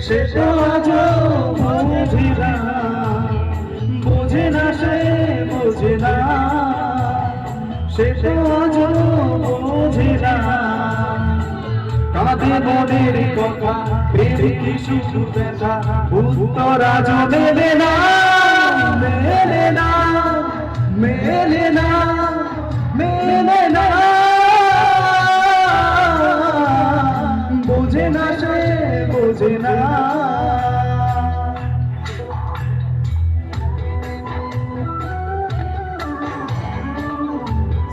সে তো আজও বুঝি না, বোঝে না সে বোঝে না, সে তো আজও বোঝে না। কাঁদে মনের কথা ভেবে কি শুধু ব্যথা, উত্তর আজও মেলে না, মেলে না, মেলে না, মেলে না। বোঝে না সে বোঝে না।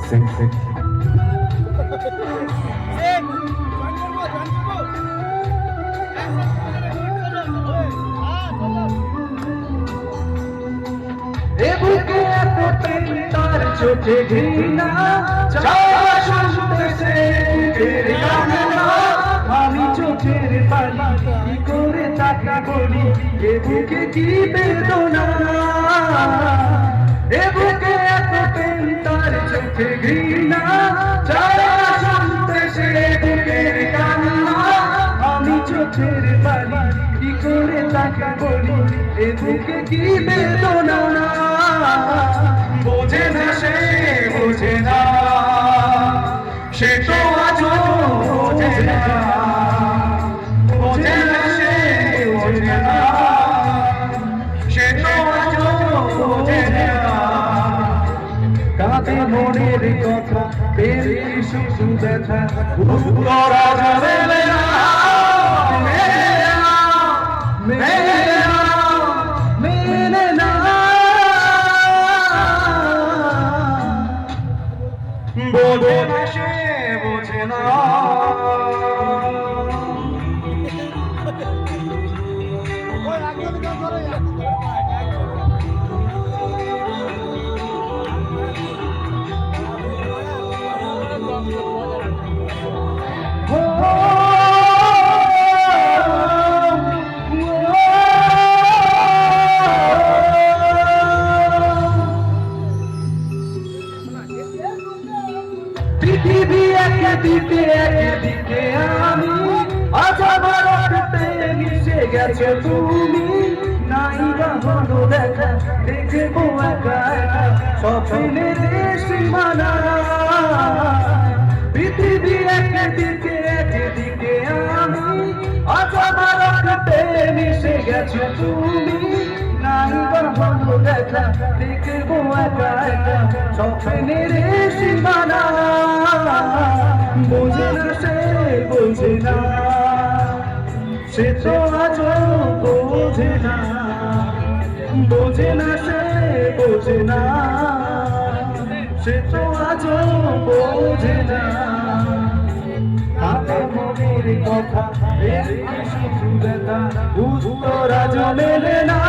Sing, sing. এ বুকে এত প্রেম তার চোখে ঘৃণা, চাওয়া শুনতেছে বুকের কান্না। আমি চোখের পানি কি করে তাকে বলি, এ বুকে কি বেদনা। এ বুকে এত প্রেম তার চোখে ঘৃণা, চাওয়া শুনতেছে বুকের কান্না। আমি চোখের পানি কি করে তাকে বলি, এ বুকে কি বেদনা। বোঝে না সে বোঝে না, সে তো আজও বোঝে না। বোঝে না সে বোঝে না, সে তো আজও বোঝে না। কাঁদে মনের কথা বেরি শুধু ব্যথা, উত্তর আজ মেলে না, মেলে না, মেলে না, মেলে না। বোঝে না সে বোঝে না। পৃথিবী একদিকে একদিকে আমি, আজ আমার রক্তে মিশে গেছো তুমি। নাই বা হলো দেখা, দেখবো একা একা স্বপ্নের সীমানা। পৃথিবী একদিকে একদিকে আমি, আজ আমার রক্তে মিশে গেছো তুমি। নাই বা হলো দেখা, দেখবো একা একা স্বপ্নের সীমানা। বোঝে না সে বোঝে না, সে তো আজও বোঝে না। বোঝে না সে বোঝে না, সে তো আজও বোঝে না। কাঁদে মনের কথা বেরি শুধু ব্যথা, উত্তর আজও মেলে না।